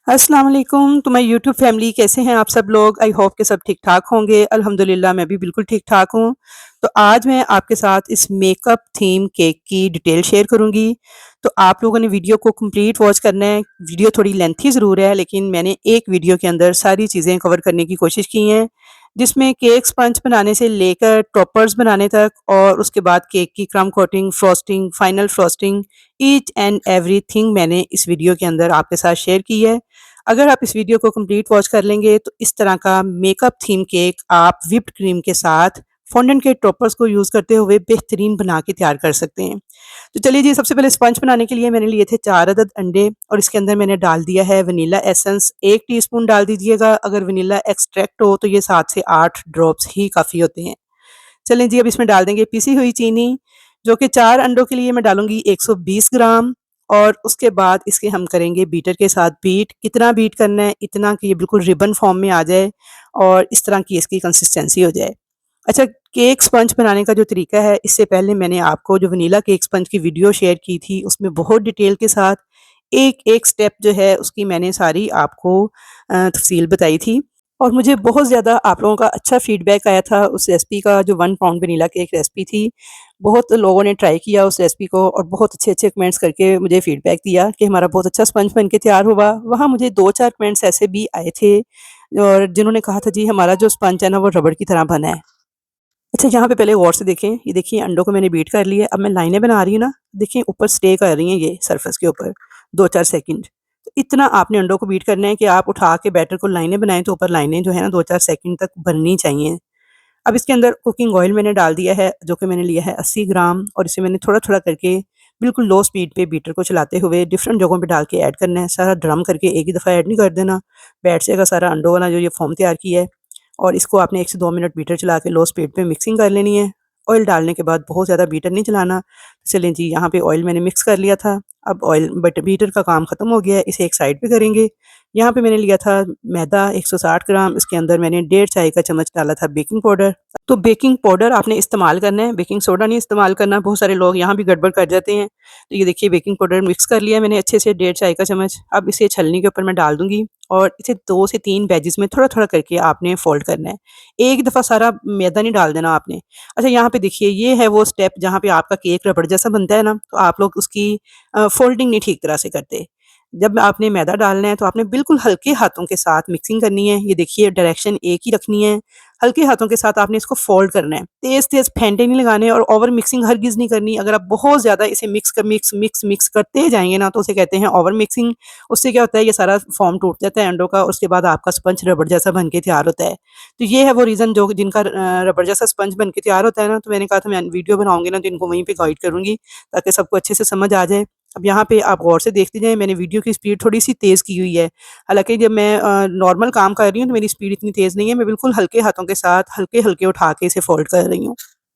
अस्सलाम वालेकुम तो माय यूट्यूब फैमिली कैसे हैं आप सब लोग। आई होप के सब ठीक ठाक होंगे। अल्हम्दुलिल्लाह मैं भी बिल्कुल ठीक ठाक हूँ। तो आज मैं आपके साथ इस मेकअप थीम केक की डिटेल शेयर करूँगी। तो आप लोगों ने वीडियो को कंप्लीट वॉच करना है। वीडियो थोड़ी लेंथी ज़रूर है लेकिन मैंने एक वीडियो के अंदर सारी चीज़ें कवर करने की कोशिश की हैं, जिसमें केक स्पंज बनाने से लेकर टॉपर्स बनाने तक और उसके बाद केक की क्रम coating, frosting, final frosting, each and everything मैंने इस वीडियो के अंदर आपके साथ शेयर की है। अगर आप इस वीडियो को कंप्लीट वॉच कर लेंगे तो इस तरह का मेकअप थीम केक आप व्हिप्ड क्रीम के साथ फॉन्डेंट के टॉपर्स को यूज़ करते हुए बेहतरीन बना के तैयार कर सकते हैं। तो चलिए जी, सबसे पहले स्पंज बनाने के लिए मैंने लिए थे 4 अदद अंडे और इसके अंदर मैंने डाल दिया है वनीला एसेंस। 1 टीस्पून डाल दीजिएगा। अगर वनीला एक्सट्रैक्ट हो तो ये 7 से 8 ड्रॉप्स ही काफ़ी होते हैं। चलें जी, अब इसमें डाल देंगे पिसी हुई चीनी, जो कि 4 अंडों के लिए मैं डालूँगी 120 ग्राम। और उसके बाद इसके हम करेंगे बीटर के साथ बीट। कितना बीट करना है? इतना कि ये बिल्कुल रिबन फॉर्म में आ जाए और इस तरह की इसकी कंसिस्टेंसी हो जाए। अच्छा, केक स्पंज बनाने का जो तरीका है, इससे पहले मैंने आपको जो वनीला केक स्पंज की वीडियो शेयर की थी, उसमें बहुत डिटेल के साथ एक-एक स्टेप जो है उसकी मैंने सारी आपको तफ़सील बताई थी। और मुझे बहुत ज़्यादा आप लोगों का अच्छा फीडबैक आया था उस रेसिपी का, जो 1 पाउंड वनीला केक रेसिपी थी। बहुत लोगों ने ट्राई किया उस रेसिपी को और बहुत अच्छे-अच्छे कमेंट्स करके मुझे फीडबैक दिया कि हमारा बहुत अच्छा स्पंज बन के तैयार हुआ। वहाँ मुझे 2-4 कमेंट्स ऐसे भी आए थे और जिन्होंने कहा था जी हमारा जो स्पंज है ना वो रबड़ की तरह बना है। अच्छा, यहाँ पे पहले गौर से देखें, ये देखिए अंडों को मैंने बीट कर लिया है। अब मैं लाइनें बना रही हूँ ना, देखिए ऊपर स्टे कर रही हैं ये सरफेस के ऊपर 2-4 सेकंड। तो इतना आपने अंडों को बीट करना है कि आप उठा के बैटर को लाइनें बनाएँ तो ऊपर लाइनें जो है ना 2-4 सेकंड तक बननी चाहिए। अब इसके अंदर कुकिंग ऑयल मैंने डाल दिया है, जो कि मैंने लिया है 80 ग्राम और इसे मैंने थोड़ा-थोड़ा करके बिल्कुल लो स्पीड पे बीटर को चलाते हुए डिफरेंट जगहों पे डाल के ऐड करना है। सारा ड्रम करके एक ही दफ़ा ऐड नहीं कर देना, बैठ जाएगा सारा अंडों वाला जो ये फ़ोम तैयार किया है। और इसको आपने 1 से 2 मिनट बीटर चला के लो स्पीड पे मिक्सिंग कर लेनी है। ऑयल डालने के बाद बहुत ज़्यादा बीटर नहीं चलाना। चलें जी, यहाँ पे ऑयल मैंने मिक्स कर लिया था। अब ऑयल बट बीटर का काम ख़त्म हो गया है, इसे एक साइड पे करेंगे। यहाँ पे मैंने लिया था मैदा 160 ग्राम, इसके अंदर मैंने डेढ़ चाय का चम्मच डाला था बेकिंग पाउडर। तो बेकिंग पाउडर आपने इस्तेमाल करना है, बेकिंग सोडा नहीं इस्तेमाल करना। बहुत सारे लोग यहाँ भी गड़बड़ कर जाते हैं। तो ये देखिए बेकिंग पाउडर मिक्स कर लिया मैंने अच्छे से, डेढ़ चाय का चम्मच। अब इसे छलनी के ऊपर मैं डाल दूँगी और इसे 2 से 3 बैचेज़ में थोड़ा-थोड़ा करके आपने फ़ोल्ड करना है। एक दफ़ा सारा मैदा नहीं डाल देना आपने। अच्छा, यहाँ पे देखिए ये है वो स्टेप जहाँ पे आपका केक रबड़ जैसा बनता है ना, तो आप लोग उसकी फ़ोल्डिंग नहीं ठीक तरह से करते। जब आपने मैदा डालना है तो आपने बिल्कुल हल्के हाथों के साथ मिक्सिंग करनी है। ये देखिए डायरेक्शन एक ही रखनी है। हल्के हाथों के साथ आपने इसको फ़ोल्ड करना है। तेज़-तेज़ फेंटे नहीं लगाने और ओवर मिक्सिंग हरगिज़ नहीं करनी। अगर आप बहुत ज़्यादा इसे मिक्स करते जाएँगे ना तो उसे कहते हैं ओवर मिक्सिंग। उससे क्या होता है, ये सारा फ़ॉर्म टूट जाता है अंडों का और उसके बाद आपका स्पंज रबड़ जैसा बन के तैयार होता है। तो ये है वो रीज़न जो जिनका रबड़ जैसा स्पंज बन के तैयार होता है ना, तो मैंने कहा था मैं वीडियो बनाऊँगी ना तो इनको वहीं पे गाइड करूँगी ताकि सबको अच्छे से समझ आ जाए। अब यहाँ पे आप गौर से देखते जाएँ, मैंने वीडियो की स्पीड थोड़ी-सी तेज़ की हुई है। हालाँकि जब मैं नॉर्मल काम कर रही हूँ तो मेरी स्पीड इतनी तेज़ नहीं है, मैं बिल्कुल हल्के हाथों के साथ हल्के-हल्के उठा के इसे फ़ोल्ड कर रही हूँ।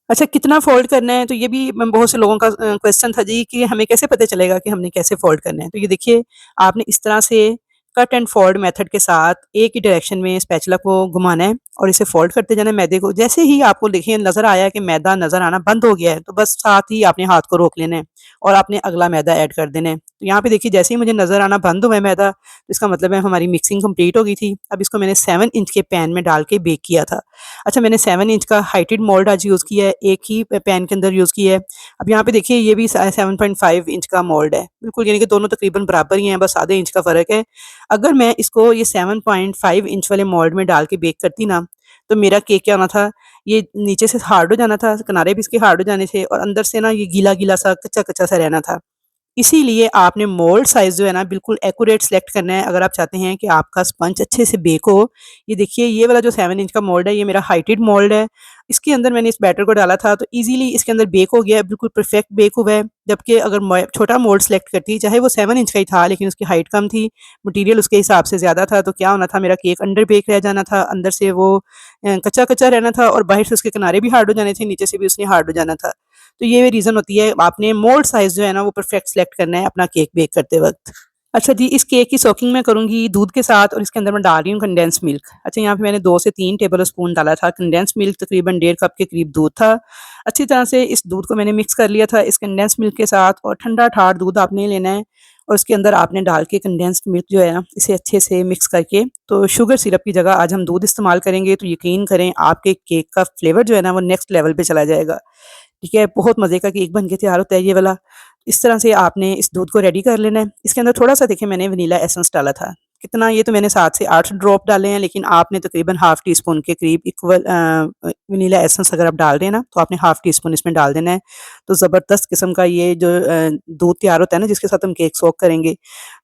अच्छा, कितना फ़ोल्ड करना है? तो ये भी बहुत से लोगों का क्वेश्चन था जी कि हमें कैसे पता चलेगा कि हमने कैसे फ़ोल्ड करना है? तो ये देखिए, आपने इस तरह से कट एंड फ़ोल्ड मेथड के साथ एक ही डायरेक्शन में स्पैचुला को घुमाना है और इसे फ़ोल्ड करते जाना है मैदे को। जैसे ही आपको देखिए नज़र आया कि मैदा नज़र आना बंद हो गया है, तो बस साथ ही आपने हाथ को रोक लेना है और आपने अगला मैदा ऐड कर देना है। तो यहाँ पे देखिए जैसे ही मुझे नज़र आना बंद हुआ है मैदा, तो इसका मतलब है हमारी मिक्सिंग कंप्लीट हो गई थी। अब इसको मैंने 7 इंच के पैन में डाल के बेक किया था। अच्छा, मैंने 7 इंच का हाइटेड मोल्ड आज यूज़ किया है, एक ही पैन के अंदर यूज़ किया है। अब यहाँ पे देखिए ये भी 7.5 इंच का मोल्ड है। बिल्कुल यानी कि दोनों तकरीबन बराबर ही हैं, बस आधे इंच का फ़र्क है। अगर मैं इसको ये 7.5 इंच वाले मोल्ड में डाल के बेक करती ना, तो मेरा केक क्या होना था, ये नीचे से हार्ड हो जाना था, किनारे भी इसके हार्ड हो जाने थे और अंदर से ना ये गीला-गीला सा, कच्चा-कच्चा सा रहना था। इसीलिए आपने मोल्ड साइज़ जो है ना बिल्कुल एक्यूरेट सेलेक्ट करना है अगर आप चाहते हैं कि आपका स्पंज अच्छे से बेक हो। ये देखिए ये वाला जो 7 इंच का मोल्ड है, ये मेरा हाइटेड मोल्ड है। इसके अंदर मैंने इस बैटर को डाला था तो ईज़िली इसके अंदर बेक हो गया है, बिल्कुल परफेक्ट बेक हुआ है। जबकि अगर मैं छोटा मोल्ड सेलेक्ट करती, चाहे वो 7 इंच का ही था लेकिन उसकी हाइट कम थी, मटीरियल उसके हिसाब से ज़्यादा था, तो क्या होना था, मेरा केक अंडर बेक रह जाना था, अंदर से वो कच्चा-कच्चा रहना था और बाहर से उसके किनारे भी हार्ड हो जाने थे, नीचे से भी उसने हार्ड हो जाना था। तो ये रीज़न होती है, आपने मोल्ड साइज़ जो है ना वो परफेक्ट सेलेक्ट करना है अपना केक बेक करते वक़्त। अच्छा जी, इस केक की सोकिंग मैं करूँगी दूध के साथ और इसके अंदर मैं डाल रही हूँ कंडेंस्ड मिल्क। अच्छा, यहाँ पे मैंने 2 से 3 टेबल स्पून डाला था कंडेंस्ड मिल्क, तकरीबन डेढ़ कप के करीब दूध था। अच्छी तरह से इस दूध को मैंने मिक्स कर लिया था इस कंडेंस्ड मिल्क के साथ और ठंडा ठार दूध आपने लेना है और उसके अंदर आपने डाल के कंडेंस्ड मिल्क जो है ना, इसे अच्छे से मिक्स करके, तो शुगर सिरप की जगह आज हम दूध इस्तेमाल करेंगे, तो यकीन करें आपके केक का फ्लेवर जो है ना वो नेक्स्ट लेवल पे चला जाएगा। ठीक है, बहुत मज़े का केक बन के तैयार होता है ये वाला। इस तरह से आपने इस दूध को रेडी कर लेना है। इसके अंदर थोड़ा-सा देखिए मैंने वनीला एसेंस डाला था। कितना, ये तो मैंने 7 से 8 ड्रॉप डाले हैं, लेकिन आपने तकरीबन हाफ़ टी स्पून के करीब इक्वल वनीला एसेंस अगर आप डाल रहे हैं ना, तो आपने हाफ़ टी स्पून इसमें डाल देना है। तो ज़बरदस्त किस्म का ये जो दूध तैयार होता है ना, जिसके साथ हम केक सोक करेंगे,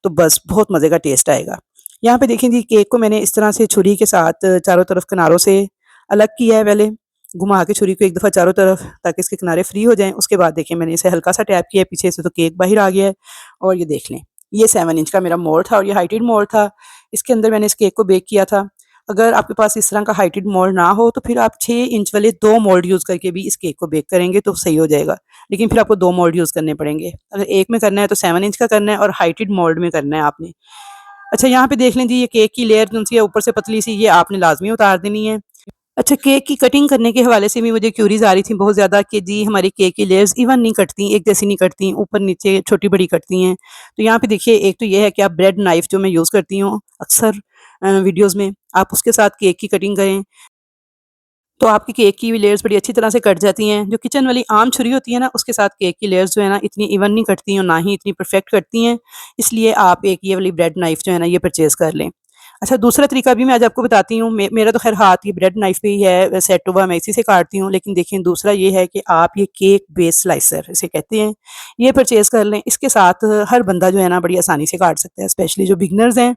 तो बस बहुत मज़े का टेस्ट आएगा। यहाँ पे देखें जी, केक को मैंने इस तरह से छुरी के साथ चारों तरफ किनारों से अलग किया है पहले। घुमा के छुरी को एक दफ़ा चारों तरफ, ताकि इसके किनारे फ्री हो जाएँ। उसके बाद देखिए मैंने इसे हल्का-सा टैप किया है पीछे से, तो केक बाहर आ गया है। और ये देख लें, ये 7 इंच का मेरा मोल्ड था और ये हाइटेड मोल्ड था। इसके अंदर मैंने इस केक को बेक किया था। अगर आपके पास इस तरह का हाइटेड मोल्ड ना हो, तो फिर आप 6 इंच वाले 2 मोल्ड यूज़ करके भी इस केक को बेक करेंगे तो सही हो जाएगा। लेकिन फिर आपको 2 मोल्ड यूज़ करने पड़ेंगे। अगर एक में करना है तो 7 इंच का करना है और हाइटेड मोल्ड में करना है आपने। अच्छा, यहाँ पे देख लें जी, ये केक की लेयर कौन-सी है ऊपर से पतली-सी, ये आपने लाज़मी उतार देनी है। अच्छा, केक की कटिंग करने के हवाले से भी मुझे क्यूरीज़ आ रही थी बहुत ज़्यादा कि जी हमारी केक की लेयर्स इवन नहीं कटती, एक जैसी नहीं कटती, ऊपर-नीचे छोटी-बड़ी कटती हैं। तो यहाँ पे देखिए, एक तो ये है कि आप ब्रेड नाइफ़ जो मैं यूज़ करती हूँ अक्सर वीडियोज़ में, आप उसके साथ केक की कटिंग करें, तो आपकी केक की भी लेयर्स बड़ी अच्छी तरह से कट जाती हैं। जो किचन वाली आम छुरी होती है ना, उसके साथ केक की लेयर्स जो है ना, इतनी इवन नहीं कटती और ना ही इतनी परफेक्ट कटती हैं। इसलिए आप एक ये वाली ब्रेड नाइफ़ जो है ना, ये परचेज़ कर लें। अच्छा, दूसरा तरीका भी मैं आज आपको बताती हूँ। मेरा तो ख़ैर हाथ ये ब्रेड नाइफ़ पे ही है सेट हुआ, मैं इसी से काटती हूँ। लेकिन देखिए, दूसरा ये है कि आप ये केक बेस स्लाइसर इसे कहते हैं, ये परचेज़ कर लें। इसके साथ हर बंदा जो है ना, बड़ी आसानी से काट सकता है, स्पेशली जो बिगिनर्स हैं।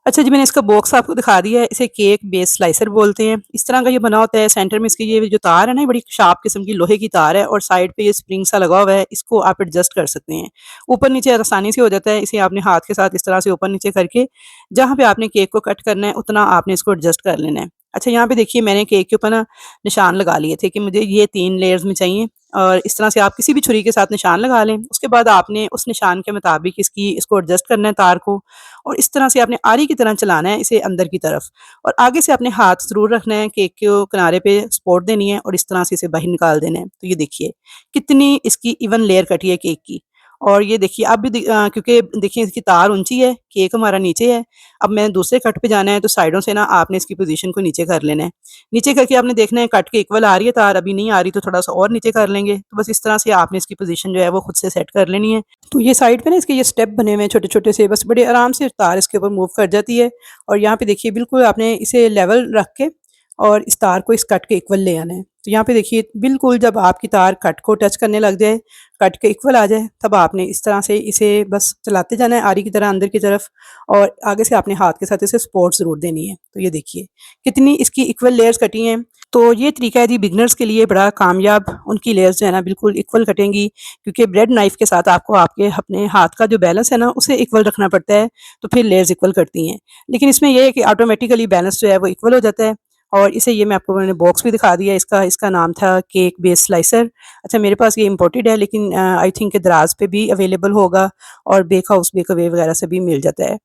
अच्छा जी, मैंने इसका बॉक्स आपको दिखा दिया है। इसे केक बेस स्लाइसर बोलते हैं। इस तरह का ये बना होता है। सेंटर में इसकी ये जो तार है ना, ये बड़ी शार्प किस्म की लोहे की तार है और साइड पे ये स्प्रिंग सा लगा हुआ है। इसको आप एडजस्ट कर सकते हैं। ऊपर-नीचे आसानी से हो जाता है। इसे आपने हाथ के साथ इस तरह से ऊपर-नीचे करके, जहाँ पे आपने केक को कट करना है, उतना आपने इसको एडजस्ट कर लेना है। अच्छा, यहाँ पे देखिए मैंने केक के ऊपर ना निशान लगा लिए थे कि मुझे ये 3 लेयर्स में चाहिए, और इस तरह से आप किसी भी छुरी के साथ निशान लगा लें। उसके बाद आपने उस निशान के मुताबिक इसको एडजस्ट करना है तार को, और इस तरह से आपने आरी की तरह चलाना है इसे अंदर की तरफ, और आगे से आपने हाथ ज़रूर रखना है, केक को किनारे पे सपोर्ट देनी है और इस तरह से इसे बाहर निकाल देना है। तो ये देखिए कितनी इसकी इवन लेयर कटी है केक की। और ये देखिए अब भी क्योंकि देखिए इसकी तार ऊँची है, केक हमारा नीचे है। अब मैंने दूसरे कट पे जाना है, तो साइडों से ना आपने इसकी पोज़ीशन को नीचे कर लेना है। नीचे करके आपने देखना है कट के इक्वल आ रही है तार, अभी नहीं आ रही तो थोड़ा-सा और नीचे कर लेंगे। तो बस इस तरह से आपने इसकी पोज़ीशन जो है वो खुद से सेट कर लेनी है। तो ये साइड पे ना इसके ये स्टेप बने हुए हैं छोटे-छोटे से, बस बड़े आराम से तार इसके ऊपर मूव कर जाती है। और यहाँ पे देखिए बिल्कुल आपने इसे लेवल रख के और इस तार को इस कट के इक्वल ले आना है। तो यहाँ पे देखिए बिल्कुल जब आपकी तार कट को टच करने लग जाए, कट के इक्वल आ जाए, तब आपने इस तरह से इसे बस चलाते जाना है आरी की तरह अंदर की तरफ, और आगे से आपने हाथ के साथ इसे सपोर्ट ज़रूर देनी है। तो ये देखिए कितनी इसकी इक्वल लेयर्स कटी हैं। तो ये तरीका है जी बिगिनर्स के लिए बड़ा कामयाब, उनकी लेयर्स जो है ना बिल्कुल इक्वल कटेंगी, क्योंकि ब्रेड नाइफ़ के साथ आपको आपके अपने हाथ का जो बैलेंस है ना उसे इक्वल रखना पड़ता है, तो फिर लेयर्स इक्वल करती हैं। लेकिन इसमें ये है कि ऑटोमेटिकली बैलेंस जो है वो इक्वल हो जाता है। और इसे ये मैं आपको मैंने बॉक्स भी दिखा दिया इसका, इसका नाम था केक बेस स्लाइसर। अच्छा, मेरे पास ये इम्पोर्टेड है, लेकिन आई थिंक दराज़ पे भी अवेलेबल होगा और बेक हाउस, बेकअवे वगैरह से भी मिल जाता है।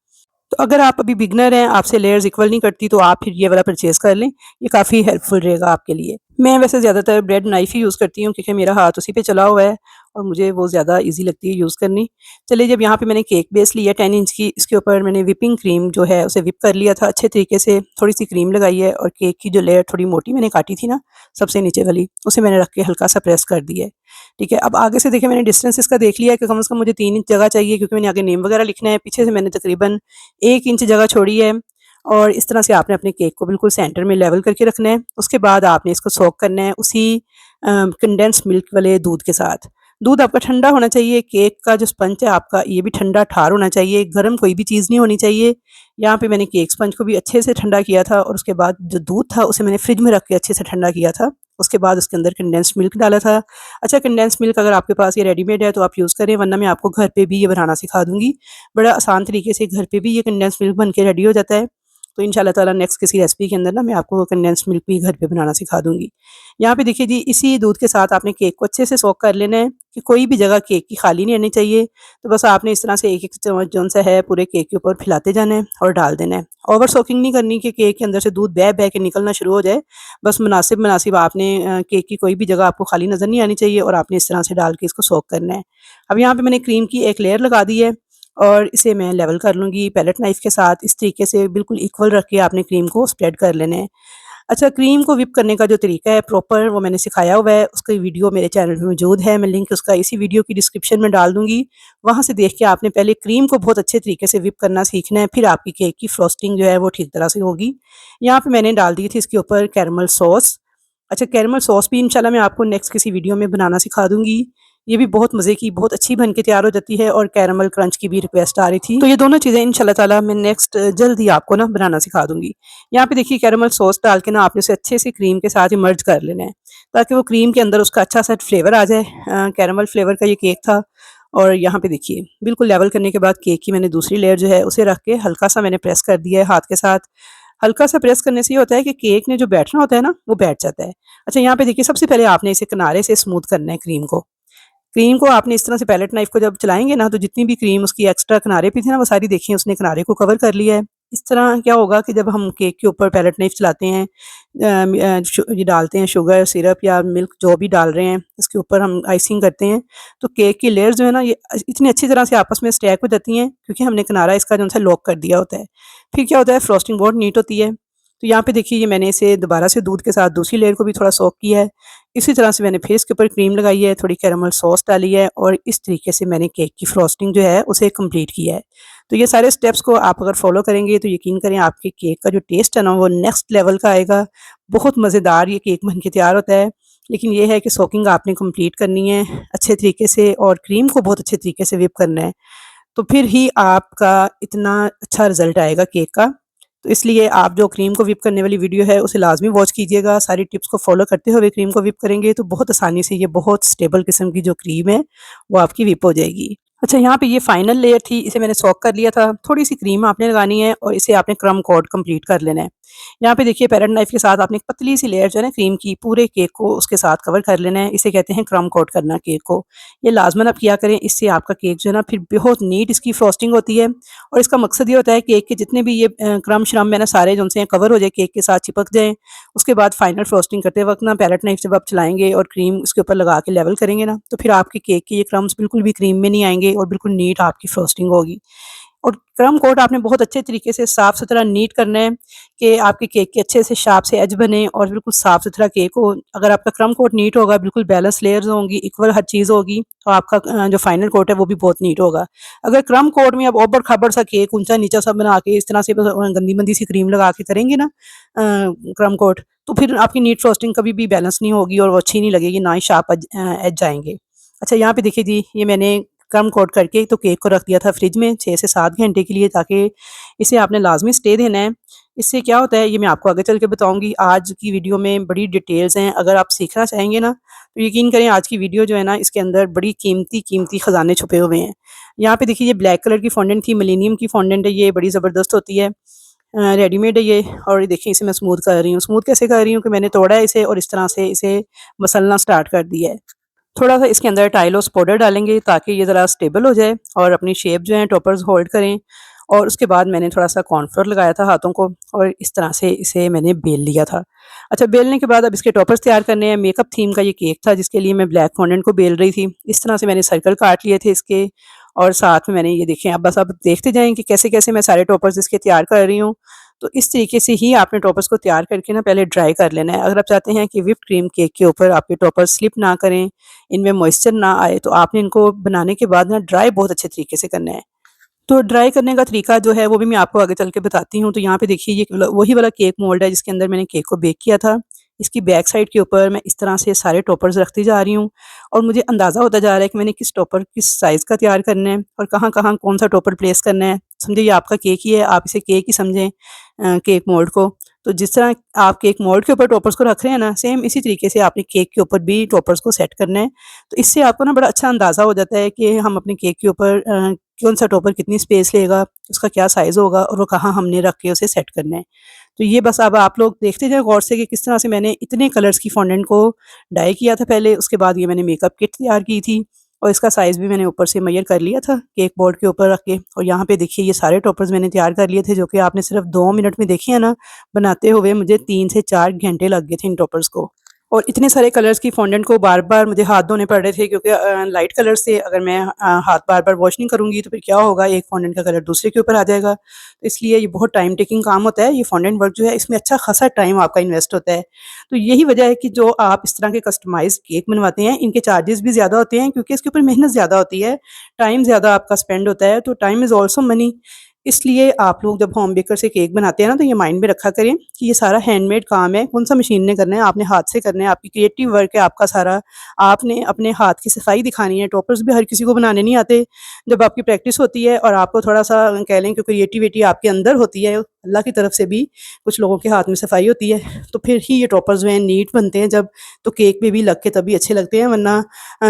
तो अगर आप अभी बिगिनर हैं, आपसे लेयर्स इक्वल नहीं कटती, तो आप फिर ये वाला परचेज़ कर लें, ये काफ़ी हेल्पफुल रहेगा आपके लिए। मैं वैसे ज़्यादातर ब्रेड नाइफ़ ही यूज़ करती हूँ, क्योंकि मेरा हाथ उसी पे चला हुआ है और मुझे वो ज़्यादा ईज़ी लगती है यूज़ करनी। चलिए, जब यहाँ पे मैंने केक बेस लिया 10 इंच की, इसके ऊपर मैंने व्हिपिंग क्रीम जो है उसे व्हिप कर लिया था अच्छे तरीके से, थोड़ी-सी क्रीम लगाई है और केक की जो लेयर थोड़ी मोटी मैंने काटी थी ना, सबसे नीचे वाली, उसे मैंने रख के हल्का-सा प्रेस कर दिया है। ठीक है, अब आगे से देखिए मैंने डिस्टेंस इसका देख लिया है कि कम से कम मुझे 3 इंच जगह चाहिए, क्योंकि मैंने आगे नेम वगैरह लिखना है। पीछे से मैंने तकरीबन 1 इंच जगह छोड़ी है, और इस तरह से आपने अपने केक को बिल्कुल सेंटर में लेवल करके रखना है। उसके बाद आपने इसको सोक करना है उसी कंडेंस्ड मिल्क वाले दूध के साथ। दूध आपका ठंडा होना चाहिए, केक का जो स्पंज है आपका ये भी ठंडा ठार होना चाहिए, गर्म कोई भी चीज़ नहीं होनी चाहिए। यहाँ पे मैंने केक स्पंज को भी अच्छे से ठंडा किया था, और उसके बाद जो दूध था उसे मैंने फ्रिज में रख के अच्छे से ठंडा किया था। उसके बाद उसके अंदर कंडेंस्ड मिल्क डाला था। अच्छा, कंडेंस्ड मिल्क अगर आपके पास ये रेडीमेड है तो आप यूज़ करें, वरना मैं आपको घर पे भी ये बनाना सिखा दूँगी। बड़ा आसान तरीके से घर पे भी ये कंडेंस्ड मिल्क बन के रेडी हो जाता है। तो इंशाल्लाह ताला नेक्स्ट किसी रेसिपी के अंदर ना मैं आपको कंडेंस्ड मिल्क भी घर पे बनाना सिखा दूँगी। यहाँ पे देखिए जी, इसी दूध के साथ आपने केक को अच्छे से सोक कर लेना है कि कोई भी जगह केक की खाली नहीं रहनी चाहिए। तो बस आपने इस तरह से एक-एक चम्मच जौन-सा है पूरे केक के ऊपर फैलाते जाना है और डाल देना है। ओवर सोकिंग नहीं करनी कि केक के अंदर से दूध बह-बह के निकलना शुरू हो जाए। बस मुनासिब-मुनासिब आपने केक की कोई भी जगह आपको खाली नज़र नहीं आनी चाहिए और आपने इस तरह से डाल के इसको सोक करना है। अब यहाँ पे मैंने क्रीम की एक लेयर लगा दी है और इसे मैं लेवल कर लूँगी पैलेट नाइफ़ के साथ। इस तरीके से बिल्कुल इक्वल रख के आपने क्रीम को स्प्रेड कर लेना है। अच्छा, क्रीम को व्हिप करने का जो तरीका है प्रॉपर वो मैंने सिखाया हुआ है, उसकी वीडियो मेरे चैनल पे मौजूद है, मैं लिंक उसका इसी वीडियो की डिस्क्रिप्शन में डाल दूँगी। वहाँ से देख के आपने पहले क्रीम को बहुत अच्छे तरीके से व्हिप करना सीखना है, फिर आपकी केक की फ्रॉस्टिंग जो है वो ठीक तरह से होगी। यहाँ पे मैंने डाल दी थी इसके ऊपर कैरेमल सॉस। अच्छा, कैरेमल सॉस भी इंशाल्लाह मैं आपको नेक्स्ट किसी वीडियो में बनाना सिखा दूँगी। ये भी बहुत मज़े की, बहुत अच्छी बन के तैयार हो जाती है और कैरेमल क्रंच की भी रिक्वेस्ट आ रही थी। तो ये दोनों चीज़ें इंशाल्लाह ताला मैं नेक्स्ट जल्द ही आपको ना बनाना सिखा दूँगी। यहाँ पे देखिए कैरेमल सॉस डाल के ना आपने उसे अच्छे से क्रीम के साथ इमर्ज कर लेना है, ताकि वो क्रीम के अंदर उसका अच्छा सा फ्लेवर आ जाए। कैरेमल फ्लेवर का ये केक था और यहाँ पे देखिए बिल्कुल लेवल करने के बाद केक की मैंने दूसरी लेयर जो है उसे रख के हल्का सा मैंने प्रेस कर दिया है हाथ के साथ। हल्का सा प्रेस करने से ये होता है कि केक ने जो बैठना होता है ना, वो बैठ जाता है। अच्छा, यहाँ पे देखिए सबसे पहले आपने इसे किनारे से स्मूथ करना है क्रीम को। क्रीम को आपने इस तरह से पैलेट नाइफ़ को जब चलाएँगे ना, तो जितनी भी क्रीम उसकी एक्स्ट्रा किनारे पे थी ना, वो सारी देखिए उसने किनारे को कवर कर लिया है। इस तरह क्या होगा कि जब हम केक के ऊपर पैलेट नाइफ़ चलाते हैं ये डालते हैं शुगर, सिरप या मिल्क जो भी डाल रहे हैं, इसके ऊपर हम आइसिंग करते हैं, तो केक की लेयर्स जो है ना, ये इतनी अच्छी तरह से आपस में स्टैक हो जाती हैं, क्योंकि हमने किनारा इसका जो है लॉक कर दिया होता है। फिर क्या होता है, फ्रॉस्टिंग बहुत नीट होती है। तो यहाँ पे देखिए ये मैंने इसे दोबारा से दूध के साथ दूसरी लेयर को भी थोड़ा सोक किया है। इसी तरह से मैंने फिर इसके ऊपर क्रीम लगाई है, थोड़ी कैरेमल सॉस डाली है और इस तरीके से मैंने केक की फ्रॉस्टिंग जो है उसे कंप्लीट किया है। तो ये सारे स्टेप्स को आप अगर फॉलो करेंगे तो यकीन करें आपके केक का जो टेस्ट है ना वो नेक्स्ट लेवल का आएगा। बहुत मज़ेदार ये केक बन के तैयार होता है। लेकिन ये है कि सोकिंग आपने कंप्लीट करनी है अच्छे तरीके से और क्रीम को बहुत अच्छे तरीके से व्हिप करना है। तो फिर ही आपका इतना अच्छा रिज़ल्ट आएगा केक का। तो इसलिए आप जो क्रीम को व्हिप करने वाली वीडियो है उसे लाज़मी वॉच कीजिएगा। सारी टिप्स को फ़ॉलो करते हुए क्रीम को व्हिप करेंगे तो बहुत आसानी से ये बहुत स्टेबल किस्म की जो क्रीम है वो आपकी व्हिप हो जाएगी। अच्छा, यहाँ पे ये फाइनल लेयर थी, इसे मैंने सोक कर लिया था। थोड़ी-सी क्रीम आपने लगानी है और इसे आपने क्रम्ब कोट कंप्लीट कर लेना है। यहाँ पे देखिए पैरेट नाइफ़ के साथ आपने एक पतली-सी लेयर जो है ना क्रीम की पूरे केक को उसके साथ कवर कर लेना है। इसे कहते हैं क्रम्ब कोट करना केक को। ये लाज़मन आप किया करें, इससे आपका केक जो है ना फिर बहुत नीट इसकी फ्रॉस्टिंग होती है और इसका मकसद ये होता है केक के जितने भी ये क्रम्ब-श्रम्ब है ना सारे जो उनसे कवर हो जाए, केक के साथ चिपक जाएँ। उसके बाद फाइनल फ्रॉस्टिंग करते वक़्त ना पैरेट नाइफ़ जब आप चलाएँगे और क्रीम उसके ऊपर लगा के लेवल करेंगे ना, तो फिर आपके केक के ये क्रम्ब्स बिल्कुल भी क्रीम में नहीं आएँगे और बिल्कुल नीट आपकी फ्रॉस्टिंग होगी। और क्रम्ब कोट आपने बहुत अच्छे तरीके से साफ-सुथरा नीट करना है कि आपके केक के अच्छे से शार्प से एज बने और बिल्कुल साफ-सुथरा केक हो। अगर आपका क्रम्ब कोट नीट होगा, बिल्कुल बैलेंस लेयर्स होंगी, इक्वल हर चीज़ होगी, तो आपका जो फाइनल कोट है वो भी बहुत नीट होगा। अगर क्रम्ब कोट में आप ऊबड़-खाबड़ सा केक ऊँचा-नीचा सा बना के इस तरह से बस गंदी-मंदी सी क्रीम लगा के करेंगे ना क्रम्ब कोट, तो फिर आपकी नीट फ्रॉस्टिंग कभी भी बैलेंस नहीं होगी और वो अच्छी नहीं लगेगी, ना ही शार्प एज आएँगे। अच्छा, यहाँ पे देखिए जी, ये मैंने क्रम्ब कोट करके तो केक को रख दिया था फ्रिज में 6 से 7 घंटे के लिए, ताकि इसे आपने लाज़मी स्टे देना है। इससे क्या होता है ये मैं आपको आगे चल के बताऊँगी। आज की वीडियो में बड़ी डिटेल्स हैं, अगर आप सीखना चाहेंगे ना तो यकीन करें आज की वीडियो जो है ना इसके अंदर बड़ी कीमती खजाने छुपे हुए हैं। यहाँ पे देखिए ये ब्लैक कलर की फॉन्डेंट थी, मिलेनियम की फॉन्डेंट है, ये बड़ी ज़बरदस्त होती है। रेडीमेड है ये और ये देखिए इसे मैं स्मूथ कर रही हूँ। स्मूथ कैसे कर रही हूँ कि मैंने तोड़ा है इसे और इस तरह से इसे मसलना स्टार्ट कर दिया है। थोड़ा-सा इसके अंदर टाइलोस पाउडर डालेंगे ताकि ये ज़रा स्टेबल हो जाए और अपनी शेप जो है टॉपर्स होल्ड करें। और उसके बाद मैंने थोड़ा-सा कॉर्नफ्लोर लगाया था हाथों को और इस तरह से इसे मैंने बेल लिया था। अच्छा, बेलने के बाद अब इसके टॉपर्स तैयार करने हैं। मेकअप थीम का ये केक था जिसके लिए मैं ब्लैक फॉन्डेंट को बेल रही थी। इस तरह से मैंने सर्कल काट लिए थे इसके और साथ में मैंने ये देखें अब बस आप देखते जाएँ कि कैसे-कैसे मैं सारे टॉपर्स इसके तैयार कर रही हूँ। तो इस तरीके से ही आपने टॉपर्स को तैयार करके ना पहले ड्राई कर लेना है। अगर आप चाहते हैं कि व्हिप्ड क्रीम केक के ऊपर आपके टॉपर्स स्लिप ना करें, इनमें मॉइस्चर ना आए, तो आपने इनको बनाने के बाद ना ड्राई बहुत अच्छे तरीके से करना है। तो ड्राई करने का तरीका जो है वो भी मैं आपको आगे चल के बताती हूँ। तो यहाँ पे देखिए ये वही वाला केक मोल्ड है जिसके अंदर मैंने केक को बेक किया था। इसकी बैक साइड के ऊपर मैं इस तरह से सारे टॉपर्स रखती जा रही हूँ और मुझे अंदाज़ा होता जा रहा है कि मैंने किस टॉपर किस साइज़ का तैयार करना है और कहाँ-कहाँ कौन-सा टॉपर प्लेस करना है। समझिए ये आपका केक ही है, आप इसे केक ही समझें केक मोल्ड को। तो जिस तरह आप केक मोल्ड के ऊपर टॉपर्स को रख रहे हैं ना, सेम इसी तरीके से आपने केक के ऊपर भी टॉपर्स को सेट करना है। तो इससे आपको ना बड़ा अच्छा अंदाज़ा हो जाता है कि हम अपने केक के ऊपर कौन सा टॉपर कितनी स्पेस लेगा, उसका क्या साइज़ होगा और वो कहाँ हमने रख के उसे सेट करना है। तो ये बस अब आप लोग देखते जाएँ गौर से कि किस तरह से मैंने इतने कलर्स की फॉन्डेंट को डाई किया था पहले, उसके बाद ये मैंने मेकअप किट तैयार की थी और इसका साइज़ भी मैंने ऊपर से मेज़र कर लिया था केक बोर्ड के ऊपर रख के। और यहाँ पे देखिए ये सारे टॉपर्स मैंने तैयार कर लिए थे, जो कि आपने सिर्फ़ 2 मिनट में देखे हैं ना, बनाते हुए मुझे 3 से 4 घंटे लग गए थे इन टॉपर्स को। और इतने सारे कलर्स की फॉन्डेंट को बार-बार मुझे हाथ धोने पड़ रहे थे, क्योंकि लाइट कलर्स थे। अगर मैं हाथ बार-बार वॉश नहीं करूँगी तो फिर क्या होगा, एक फॉन्डेंट का कलर दूसरे के ऊपर आ जाएगा। तो इसलिए ये बहुत टाइम टेकिंग काम होता है। ये फॉन्डेंट वर्क जो है इसमें अच्छा खासा टाइम आपका इन्वेस्ट होता है। तो यही वजह है कि जो आप इस तरह के कस्टमाइज़्ड केक बनवाते हैं, इनके चार्जेस भी ज़्यादा होते हैं, क्योंकि इसके ऊपर मेहनत ज़्यादा होती है, टाइम ज़्यादा आपका स्पेंड होता है। तो टाइम इज़ ऑल्सो मनी। इसलिए आप लोग जब होम बेकर से केक बनाते हैं ना, तो ये माइंड में रखा करें कि ये सारा हैंडमेड काम है, कौन-सा मशीन ने करना है, आपने हाथ से करना है, आपकी क्रिएटिव वर्क है आपका सारा। आपने अपने हाथ की सफाई दिखानी है, टॉपर्स भी हर किसी को बनाने नहीं आते। जब आपकी प्रैक्टिस होती है और आपको थोड़ा-सा कह लें कि क्रिएटिविटी आपके अंदर होती है, अल्लाह की तरफ से भी कुछ लोगों के हाथ में सफाई होती है, तो फिर ही ये टॉपर्स जो हैं नीट बनते हैं जब, तो केक पे भी लग के तभी अच्छे लगते हैं, वरना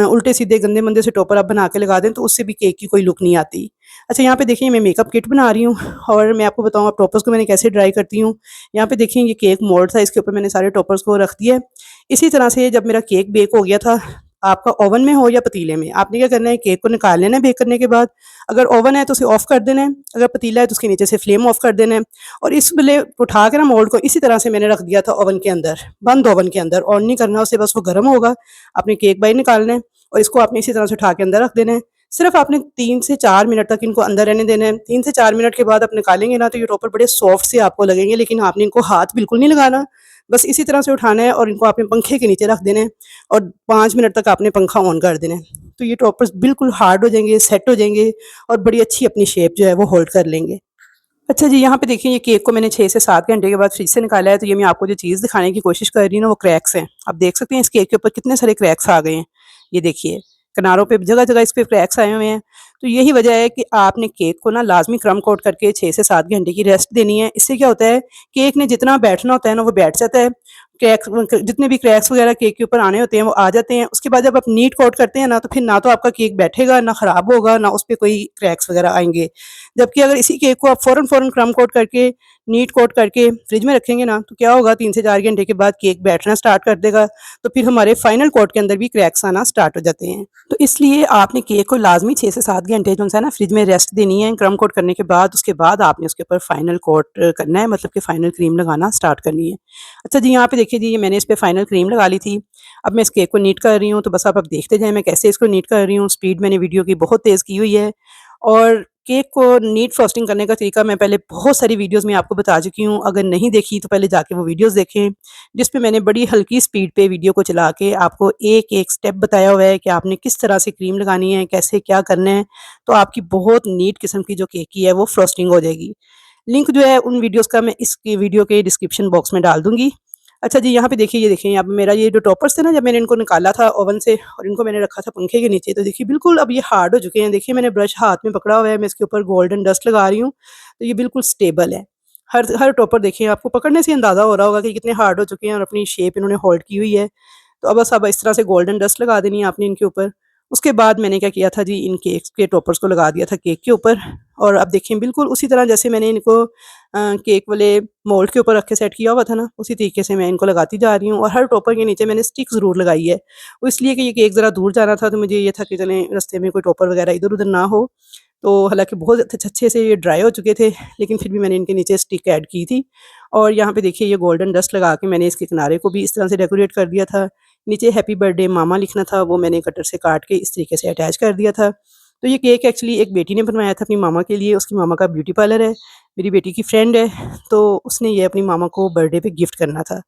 उल्टे-सीधे गंदे-मंदे से टॉपर आप बना के लगा दें तो उससे भी केक की कोई लुक नहीं आती। अच्छा, यहाँ पे देखिए मैं मेकअप किट बना रही हूँ और मैं आपको बताऊँ अब टॉपर्स को मैंने कैसे ड्राई करती हूँ। यहाँ पे देखिए ये केक मोल्ड था, इसके ऊपर मैंने सारे टॉपर्स को रख दिया है। इसी तरह से जब मेरा केक बेक हो गया था, आपका ओवन में हो या पतीले में, आपने क्या करना है, केक को निकाल लेना है बेक करने के बाद। अगर ओवन है तो उसे ऑफ कर देना है, अगर पतीला है तो उसके नीचे से फ्लेम ऑफ कर देना है। और इस वाले उठा के ना मोल्ड को इसी तरह से मैंने रख दिया था ओवन के अंदर, बंद ओवन के अंदर, ऑन नहीं करना उसे, बस वो गर्म होगा। आपने केक बाहर निकालना है और इसको आपने इसी तरह से उठा के अंदर रख देना है। सिर्फ आपने 3 से 4 मिनट तक इनको अंदर रहने देना है। 3 से 4 मिनट के बाद आप निकालेंगे ना, तो ये टॉपर बड़े सॉफ्ट से आपको लगेंगे, लेकिन आपने इनको हाथ बिल्कुल नहीं लगाना। बस इसी तरह से उठाना है और इनको आपने पंखे के नीचे रख देना है और 5 मिनट तक आपने पंखा ऑन कर देना है। तो ये टॉपर्स बिल्कुल हार्ड हो जाएँगे, सेट हो जाएँगे और बड़ी अच्छी अपनी शेप जो है वो होल्ड कर लेंगे। अच्छा जी, यहाँ पे देखिए ये केक को मैंने 6 से 7 घंटे के बाद फ्रिज से निकाला है, तो ये मैं आपको जो चीज़ दिखाने की कोशिश कर रही हूँ ना, वो क्रैक्स हैं। आप देख सकते हैं इस केक के ऊपर कितने सारे क्रैक्स आ गए हैं। ये देखिए, किनारों पे जगह-जगह इस पे क्रैक्स आए हुए हैं। तो यही वजह है कि आपने केक को ना लाज़मी क्रम्ब कोट करके 6 से 7 घंटे की रेस्ट देनी है। इससे क्या होता है, केक ने जितना बैठना होता है ना, वो बैठ जाता है। जितने भी क्रैक्स वगैरह केक के ऊपर आने होते हैं, वो आ जाते हैं। उसके बाद जब आप नीट कोट करते हैं ना, तो फिर ना तो आपका केक बैठेगा, ना ख़राब होगा, ना उसपे कोई क्रैक्स वगैरह आएँगे। जबकि अगर इसी केक को आप फ़ौरन-फ़ौरन क्रम्ब कोट करके, नीट कोट करके फ्रिज में रखेंगे ना, तो क्या होगा, 3 से 4 घंटे के बाद केक बैठना स्टार्ट कर देगा, तो फिर हमारे फाइनल कोट के अंदर भी क्रैक्स आना स्टार्ट हो जाते हैं। तो इसलिए आपने केक को लाज़मी 6 से 7 घंटे जो है ना फ्रिज में रेस्ट देनी है क्रम्ब कोट करने के बाद। उसके बाद आपने उसके ऊपर फाइनल कोट करना है, मतलब कि फाइनल क्रीम लगाना स्टार्ट करनी है। अच्छा जी, यहाँ पे देखिए जी, ये मैंने इस पे फाइनल क्रीम लगा ली थी। अब मैं इस केक को नीट कर रही हूँ, तो बस आप अब देखते जाएँ मैं कैसे इसको नीट कर रही हूँ। स्पीड मैंने वीडियो की बहुत तेज़ की हुई है और केक को नीट फ्रॉस्टिंग करने का तरीका मैं पहले बहुत सारी वीडियोज़ में आपको बता चुकी हूँ। अगर नहीं देखी तो पहले जाके वो वीडियोज़ देखें, जिस पे मैंने बड़ी हल्की स्पीड पे वीडियो को चला के आपको एक-एक स्टेप बताया हुआ है कि आपने किस तरह से क्रीम लगानी है, कैसे क्या करना है। तो आपकी बहुत नीट किस्म की जो केक की है वो फ्रॉस्टिंग हो जाएगी। लिंक जो है उन वीडियोज़ का मैं इसकी वीडियो के डिस्क्रिप्शन बॉक्स में डाल दूँगी। अच्छा जी, यहाँ पे देखिए, ये देखिए, अब मेरा ये जो टॉपर्स थे ना, जब मैंने इनको निकाला था ओवन से और इनको मैंने रखा था पंखे के नीचे, तो देखिए बिल्कुल अब ये हार्ड हो चुके हैं। देखिए मैंने ब्रश हाथ में पकड़ा हुआ है, मैं इसके ऊपर गोल्डन डस्ट लगा रही हूँ, तो ये बिल्कुल स्टेबल है। हर हर टॉपर देखिए आपको पकड़ने से अंदाज़ा हो रहा होगा कि कितने हार्ड हो चुके हैं और अपनी शेप इन्होंने होल्ड की हुई है। तो अब बस अब इस तरह से गोल्डन डस्ट लगा देनी है आपने इनके ऊपर। उसके बाद मैंने क्या किया था जी, इन केक्स के टॉपर्स को लगा दिया था केक के ऊपर और अब देखिए बिल्कुल उसी तरह जैसे मैंने इनको केक वाले मोल्ड के ऊपर रख के सेट किया हुआ था ना, उसी तरीके से मैं इनको लगाती जा रही हूँ और हर टॉपर के नीचे मैंने स्टिक ज़रूर लगाई है। वो इसलिए कि ये केक ज़रा दूर जाना था, तो मुझे ये था कि चलें रास्ते में कोई टॉपर वगैरह इधर-उधर ना हो। तो हालाँकि बहुत अच्छे से ये ड्राई हो चुके थे, लेकिन फिर भी मैंने इनके नीचे स्टिक ऐड की थी और यहाँ पे देखिए ये गोल्डन डस्ट लगा के मैंने इसके किनारे को भी इस तरह से डेकोरेट कर दिया था। नीचे हैप्पी बर्थडे मामा लिखना था, वो मैंने कटर से काट के इस तरीके से अटैच कर दिया था। तो ये केक एक्चुअली एक बेटी ने बनवाया था अपनी मामा के लिए, उसकी मामा का ब्यूटी पार्लर है, मेरी बेटी की फ्रेंड है, तो उसने ये अपनी मामा को बर्थडे पे गिफ्ट करना था।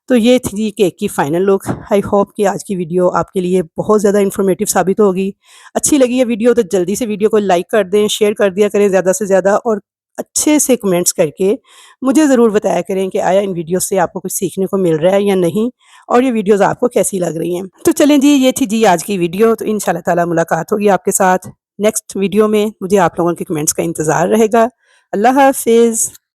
तो ये थी जी केक की फाइनल लुक। आई होप कि आज की वीडियो आपके लिए बहुत ज़्यादा इन्फॉर्मेटिव साबित होगी। अच्छी लगी है वीडियो तो जल्दी से वीडियो को लाइक कर दें, शेयर कर दिया करें ज़्यादा से ज़्यादा और अच्छे से कमेंट्स करके मुझे ज़रूर बताया करें कि आया इन वीडियो से आपको कुछ सीखने को मिल रहा है या नहीं और ये वीडियोज़ आपको कैसी लग रही हैं। तो चलें जी, ये थी जी आज की वीडियो, तो इंशाल्लाह ताला मुलाकात होगी आपके साथ नेक्स्ट वीडियो में। मुझे आप लोगों के कमेंट्स का इंतज़ार रहेगा। अल्लाह हाफ़िज़।